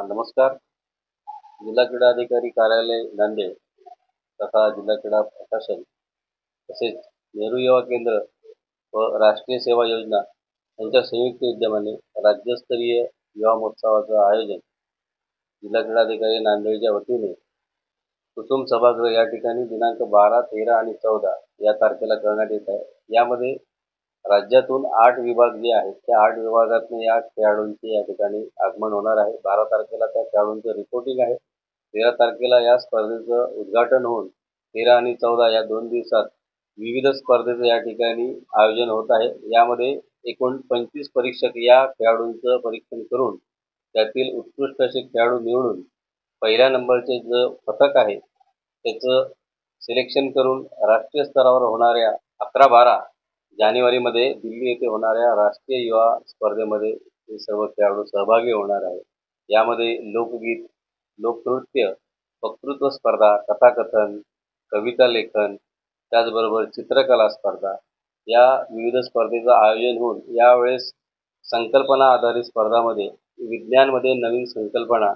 नमस्कार. जिल्हा क्रीडा अधिकारी कार्यालय नांदेड तथा जिल्हा क्रीडा प्रशासन तसेच नेहरू युवा केंद्र व राष्ट्रीय सेवा योजना यांच्या संयुक्त विद्यमाने राज्यस्तरीय युवा महोत्सवाचं आयोजन जिल्हा क्रीडा अधिकारी नांदेडच्या वतीने कुसुम सभागृह या ठिकाणी दिनांक 12, 13 आणि 14 या तारखेला करण्यात येत आहे. यामध्ये राज्यातून 8 विभाग जे आहेत त्या 8 विभागातून या खेळाडूंचे या ठिकाणी आगमन होणार आहे. 12 तारखेला त्या खेळाडूंचं रिपोर्टिंग आहे. 13 तारखेला या स्पर्धेचं उद्घाटन होऊन 13 आणि 14 या 2 दिवसात विविध स्पर्धेचं या ठिकाणी आयोजन होत आहे. यामध्ये एकूण 25 परीक्षक या खेळाडूंचं परीक्षण करून त्यातील उत्कृष्ट असे खेळाडू निवडून पहिल्या नंबरचे जो पथक आहे त्याचं सिलेक्शन करून राष्ट्रीय स्तरावर होणाऱ्या 11-12 जानेवारीमध्ये दिल्ली येथे होणाऱ्या राष्ट्रीय युवा स्पर्धेमध्ये हे सर्व खेळाडू सहभागी होणार आहे. यामध्ये लोकगीत, लोकनृत्य, वक्तृत्व स्पर्धा, कथाकथन, कविता लेखन, त्याचबरोबर चित्रकला स्पर्धा या विविध स्पर्धेचं आयोजन होऊन यावेळेस संकल्पना आधारित स्पर्धामध्ये विज्ञानमध्ये नवीन संकल्पना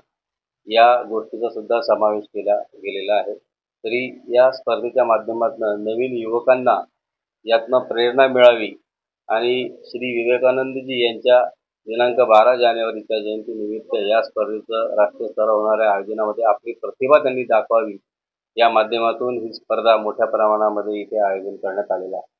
या गोष्टीचा सुद्धा समावेश केला गेलेला आहे. तरी या स्पर्धेच्या माध्यमातून नवीन युवकांना यातनं प्रेरणा मिळावी आणि श्री विवेकानंदजी यांच्या दिनांक 12 जानेवारीच्या जयंतीनिमित्त या स्पर्धेचं राष्ट्रीय स्तरावर होणाऱ्या आयोजनामध्ये आपली प्रतिभा त्यांनी दाखवावी या माध्यमातून ही स्पर्धा मोठ्या प्रमाणामध्ये इथे आयोजन करण्यात आलेलं आहे.